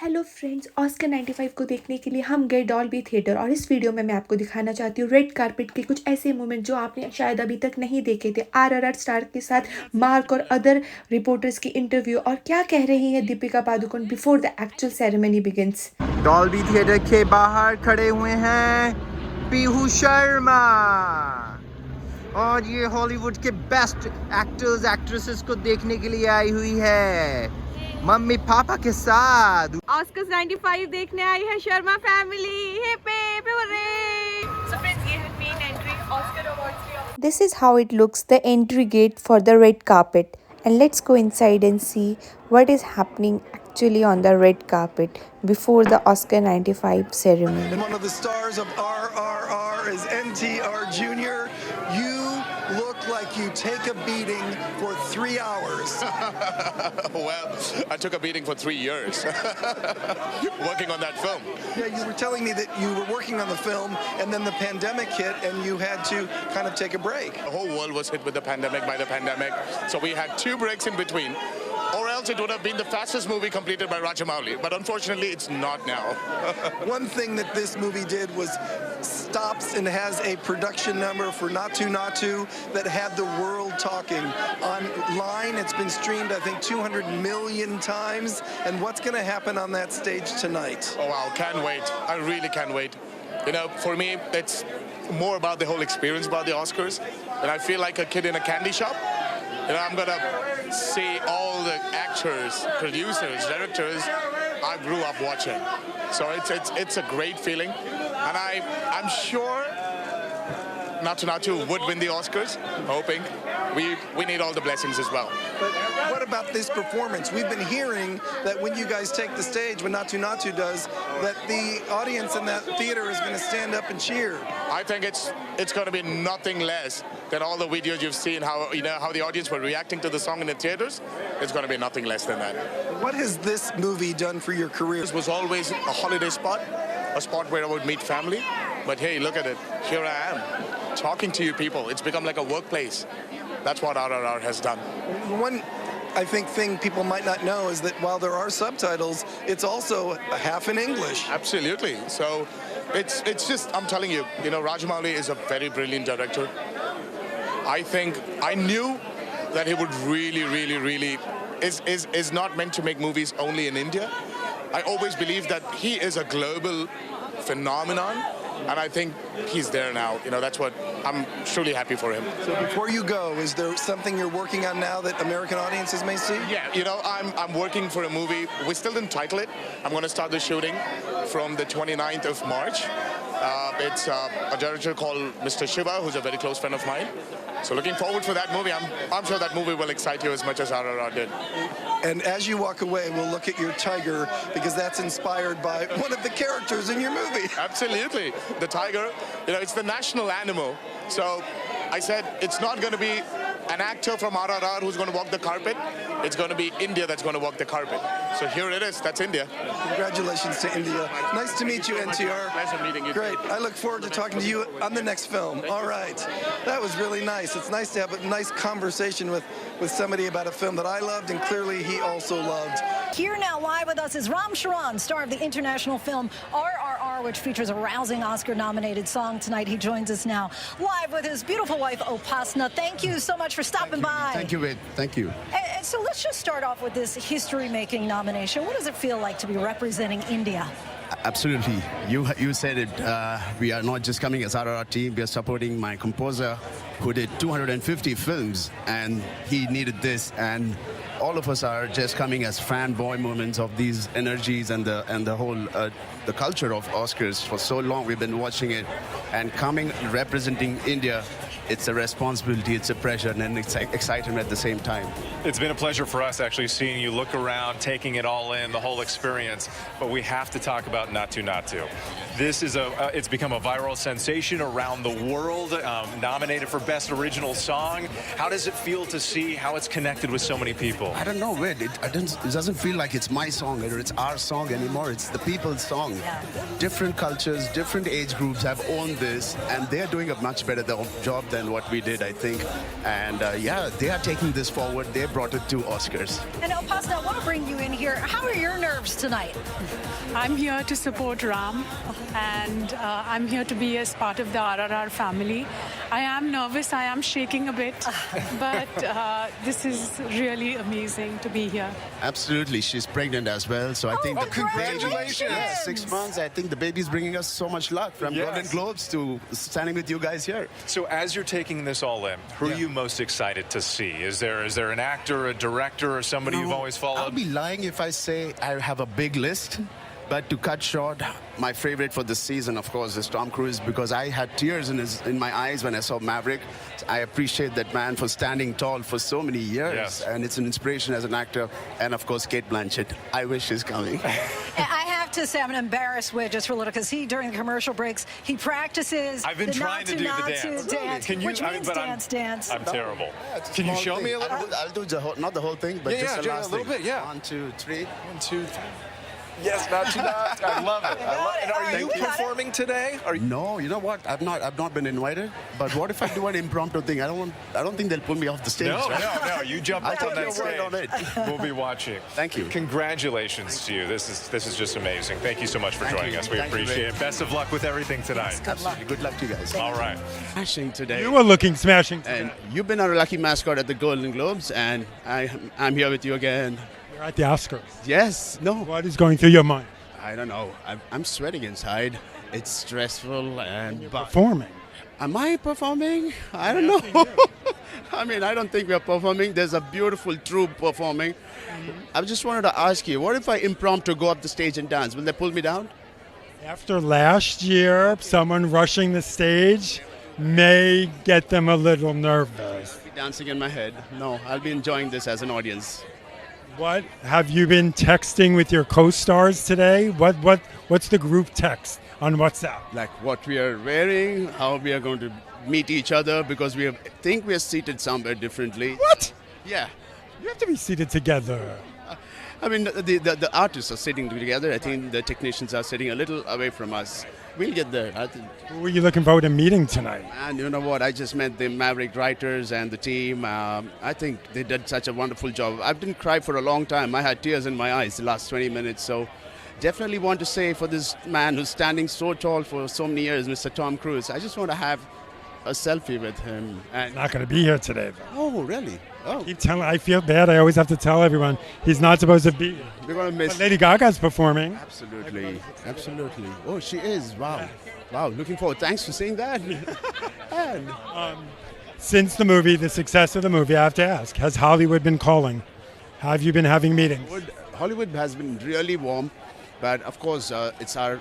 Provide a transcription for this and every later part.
Hello friends, Oscar 95 को देखने के लिए हम गए डॉल्बी थिएटर और इस वीडियो में मैं आपको दिखाना चाहती हूँ रेड कार्पेट के कुछ ऐसे मोमेंट जो आपने शायद अभी तक नहीं देखे थे। आरआरआर स्टार के साथ मार्क और अदर रिपोर्टर्स की इंटरव्यू और क्या कह रही है Deepika Padukone before the actual ceremony begins. Dolby theatre के बाहर खड़े हुए हैं पीहू शर्मा और ये हॉलीवुड के बेस्ट एक्टर्स एक्ट्रेसेस को देखने के लिए आई हुई है मम्मी पापा के साथ। ऑस्कर्स 95 देखने आई है Sharma family. Hip hip hurray. So friends, ये है मेन एंट्री ऑस्कर अवार्ड्स की। This is how it looks, the entry gate for the red carpet. And let's go inside and see what is happening actually on the red carpet before the Oscar 95 ceremony. And one of the stars of RRR is NTR Jr. You look like you take a beating for 3 hours. Well, I took a beating for 3 years working on that film. Yeah, you were telling me that you were working on the film and then the pandemic hit and you had to kind of take a break. The whole world was hit with the pandemic by the pandemic. So we had 2 breaks in between. Or else it would have been the fastest movie completed by Rajamouli. But unfortunately, it's not now. One thing that this movie did was stops and has a production number for Naatu that had the world talking. Online, it's been streamed, I think, 200 million times. And what's going to happen on that stage tonight? Oh, wow. Can't wait. I really can't wait. You know, for me, it's more about the whole experience about the Oscars. And I feel like a kid in a candy shop. You know, I'm going to see all the actors, producers, directors I grew up watching. So it's a great feeling. And I'm sure Naatu would win the Oscars, hoping. We need all the blessings as well. But what about this performance? We've been hearing that when you guys take the stage, when Naatu does, that the audience in that theater is going to stand up and cheer. I think it's going to be nothing less than all the videos you've seen, how the audience were reacting to the song in the theaters. It's going to be nothing less than that. What has this movie done for your career? This was always a holiday spot, a spot where I would meet family. But hey, look at it. Here I am, talking to you people. It's become like a workplace. That's what RRR has done. One, I think, thing people might not know is that while there are subtitles, it's also half in English. Absolutely. So it's just, I'm telling you, Rajamouli is a very brilliant director. I think I knew that he would really is not meant to make movies only in India. I always believed that he is a global phenomenon. And I think he's there now. That's what I'm truly happy for him. So before you go, is there something you're working on now that American audiences may see? Yeah, I'm working for a movie. We still didn't title it. I'm going to start the shooting from the 29th of March. It's a director called Mr. Shiva, who's a very close friend of mine. So looking forward for that movie. I'm sure that movie will excite you as much as RRR did. And as you walk away, we'll look at your tiger because that's inspired by one of the characters in your movie. Absolutely. The tiger, it's the national animal. So I said it's not going to be an actor from RRR who's going to walk the carpet. It's going to be India that's going to walk the carpet. So here it is. That's India. Congratulations to India. Nice to meet you, NTR. Pleasure meeting you. Great. I look forward to talking to you on the next film. All right. That was really nice. It's nice to have a nice conversation with somebody about a film that I loved and clearly he also loved. Here now live with us is Ram Charan, star of the international film RRR, which features a rousing Oscar-nominated song tonight. He joins us now live with his beautiful wife, Upasana. Thank you so much for stopping by. Thank you, Wade. Thank you. And so let's just start off with this history-making nomination. What does it feel like to be representing India? Absolutely. You said it. We are not just coming as RRR team. We are supporting my composer who did 250 films, and he needed this. And all of us are just coming as fanboy moments of these energies and the whole the culture of Oscars. For so long we've been watching it, and coming representing India, it's a responsibility, it's a pressure, and it's excitement at the same time. It's been a pleasure for us actually seeing you look around, taking it all in, the whole experience. But we have to talk about Naatu. This is it's become a viral sensation around the world, nominated for Best Original Song. How does it feel to see how it's connected with so many people? I don't know, Wade. It doesn't feel like it's my song or it's our song anymore. It's the people's song. Different cultures, different age groups have owned this, and they're doing a much better job than than what we did, I think. And yeah, they are taking this forward. They brought it to Oscars. And Upasana, I want to bring you in here. How are your nerves tonight? I'm here to support Ram, and I'm here to be as part of the RRR family. I am nervous, I am shaking a bit, but this is really amazing to be here. Absolutely. She's pregnant as well. So I think congratulations! Yeah, 6 months. I think the baby's bringing us so much luck, from Golden Globes to standing with you guys here. So as you're taking this all in, who are you most excited to see? Is there an actor, a director, or somebody you've always followed? I'll be lying if I say I have a big list. But to cut short, my favorite for this season, of course, is Tom Cruise, because I had tears in my eyes when I saw Maverick. I appreciate that man for standing tall for so many years, and it's an inspiration as an actor. And of course, Kate Blanchett. I wish she's coming. I have to say, I'm embarrassed with just for a little, because during the commercial breaks, he practices. I've been trying to do the dance. Can you? Which means dance. I'm terrible. Can you show me a little? I'll do not the whole thing, but just the last a little thing. bit. Yeah. 1, 2, 3. 1, 2, 3. Yes, not too bad. I love it. And are you performing today? No, you know what? I've not been invited. But what if I do an impromptu thing? I don't think they'll pull me off the stage. No. You jump up on that stage. On it. We'll be watching. Thank you. Congratulations to you. This is just amazing. Thank you so much for joining us. We appreciate it. Best of luck with everything tonight. Good luck to you guys. All right. Smashing today. You were looking smashing today. And you've been our lucky mascot at the Golden Globes, and I'm here with you again. You're at the Oscars. Yes. No. What is going through your mind? I don't know. I'm sweating inside. It's stressful and Performing. Am I performing? I don't know. I mean, I don't think we're performing. There's a beautiful troupe performing. I just wanted to ask you, what if I impromptu go up the stage and dance? Will they pull me down? After last year, someone rushing the stage may get them a little nervous. I'll be dancing in my head. No, I'll be enjoying this as an audience. What have you been texting with your co-stars today? What's the group text on WhatsApp? Like what we are wearing, how we are going to meet each other, because think we are seated somewhere differently. What? Yeah. You have to be seated together. I mean, the artists are sitting together. I think the technicians are sitting a little away from us. We'll get there. I think. Who are you looking forward to meeting tonight? And you know what? I just met the Maverick writers and the team. I think they did such a wonderful job. I didn't cry for a long time. I had tears in my eyes the last 20 minutes. So definitely want to say, for this man who's standing so tall for so many years, Mr. Tom Cruise, I just want to have a selfie with him. And Not going to be here today, though. oh, really? Oh, I feel bad. I always have to tell everyone he's not supposed to be here. we're going to miss. But Lady Gaga's performing. Absolutely. Oh, she is. Wow. Looking forward. Thanks for saying that. And Since the success of the movie, I have to ask, has Hollywood been calling? Have you been having meetings? Hollywood has been really warm, but of course it's our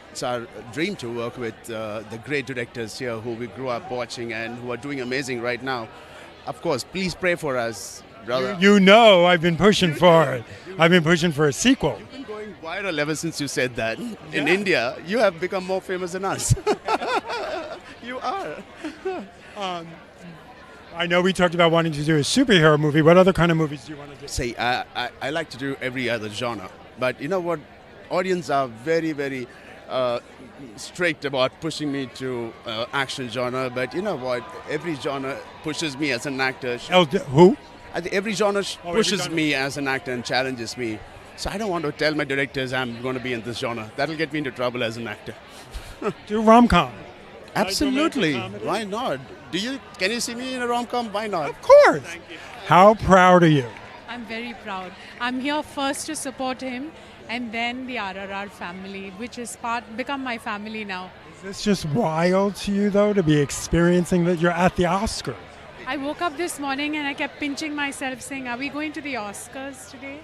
dream to work with the great directors here who we grew up watching and who are doing amazing right now. Of course, please pray for us, brother. You know I've been pushing for it. I've been pushing for a sequel. You've been going viral ever since you said that. In India, you have become more famous than us. You are. I know we talked about wanting to do a superhero movie. What other kind of movies do you want to do? See, I like to do every other genre, but you know what? Audience are very, very strict about pushing me to action genre. But you know what? Every genre pushes me as an actor. Who? I think every genre pushes genre. me as an actor and challenges me. So I don't want to tell my directors I'm going to be in this genre. That'll get me into trouble as an actor. Do rom-com. Absolutely. romantic comedy? Why not? Can you see me in a rom-com? Why not? Of course. How proud are you? I'm very proud. I'm here first to support him, and then the RRR family, which is become my family now. Is this just wild to you, though, to be experiencing that you're at the Oscars? I woke up this morning and I kept pinching myself saying, are we going to the Oscars today?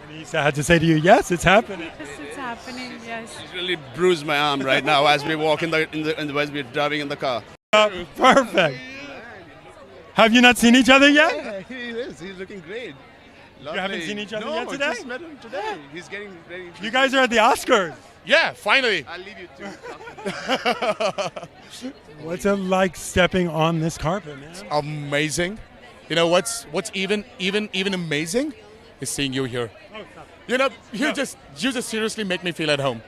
And he had to say to you, yes, it's happening. Yes, it's happening, yes. He's really bruised my arm right now as we walk as we're driving in the car. Perfect. Have you not seen each other yet? Yeah, he is. He's looking great. You haven't seen each other yet today? No, I just met him today. He's getting ready. You guys are at the Oscars. Yeah, finally. I'll leave you to. What's it like stepping on this carpet, man? Amazing. You know what's even amazing is seeing you here. You know, you just seriously make me feel at home.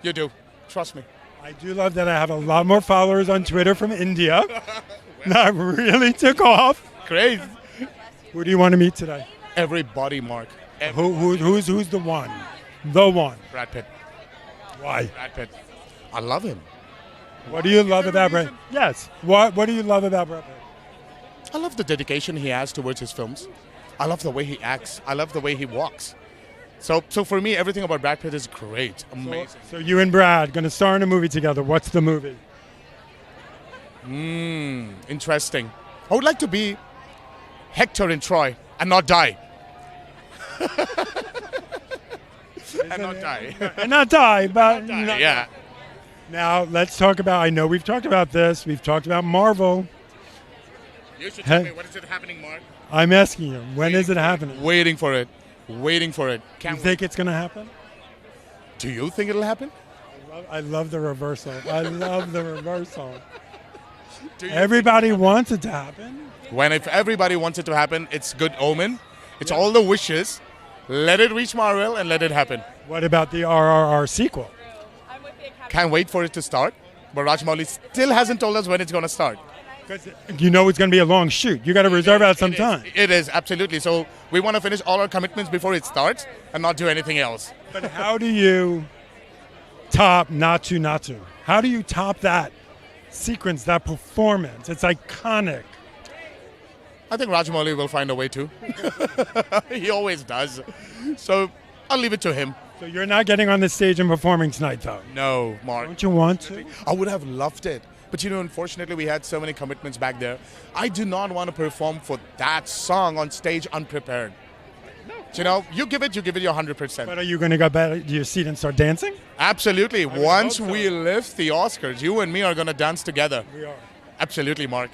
You do. Trust me. I do love that I have a lot more followers on Twitter from India. That really took off. Crazy. Who do you want to meet today? Everybody, Mark. Who's the one? The one. Brad Pitt. Why? Brad Pitt. I love him. What do you love about Brad? Yes. What do you love about Brad Pitt? I love the dedication he has towards his films. I love the way he acts. I love the way he walks. So for me, everything about Brad Pitt is great, amazing. So you and Brad going to star in a movie together. What's the movie? Interesting. I would like to be Hector in Troy and not die. And not die. And not die, but Yeah. Now let's talk about. I know we've talked about this. We've talked about Marvel. You should tell me, when is it happening, Mark? I'm asking you, when is it happening? Waiting for it. Waiting for it. Do you think it's going to happen? Do you think it'll happen? I love the reversal. I love the reversal. Do you Everybody wants it to happen. If everybody wants it to happen, it's good omen. It's all the wishes. Let it reach Marvel and let it happen. What about the RRR sequel? Can't wait for it to start. But Rajmouli still hasn't told us when it's going to start. Because you know it's going to be a long shoot. You got to reserve out some time. It is, absolutely. So we want to finish all our commitments before it starts and not do anything else. But how do you top Naatu Naatu? How do you top that sequence, that performance? It's iconic. I think Rajmouli will find a way to. He always does. So I'll leave it to him. So you're not getting on the stage and performing tonight, though? No, Mark. Don't you want to? I would have loved it. But unfortunately, we had so many commitments back there. I do not want to perform for that song on stage unprepared. You give it your 100%. But are you going to go back to your seat and start dancing? Absolutely. Once we lift the Oscars, you and me are going to dance together. We are. Absolutely, Mark.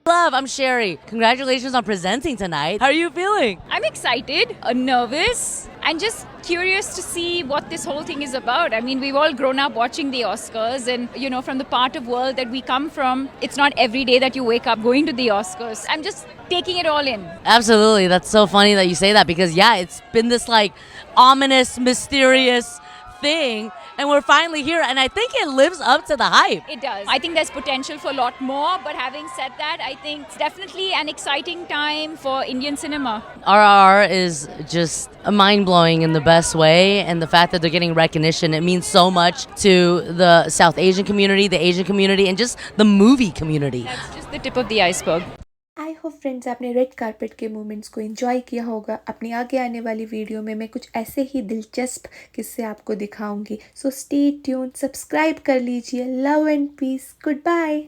Love, I'm Sherry. Congratulations on presenting tonight. How are you feeling? I'm excited, nervous, and just curious to see what this whole thing is about. I mean, we've all grown up watching the Oscars, and from the part of world that we come from, it's not every day that you wake up going to the Oscars. I'm just taking it all in. Absolutely. That's so funny that you say that because, it's been this ominous, mysterious thing, and we're finally here, and I think it lives up to the hype. It does. I think there's potential for a lot more, but having said that, I think it's definitely an exciting time for Indian cinema. RRR is just mind-blowing in the best way, and the fact that they're getting recognition, it means so much to the South Asian community, the Asian community, and just the movie community. That's just the tip of the iceberg. I hope friends आपने red carpet के moments को enjoy किया होगा। अपनी आगे आने वाली video में मैं कुछ ऐसे ही दिलचस्प किस्से आपको दिखाऊंगी। सो स्टे ट्यून्ड, सब्सक्राइब कर लीजिए। Love and peace, good bye.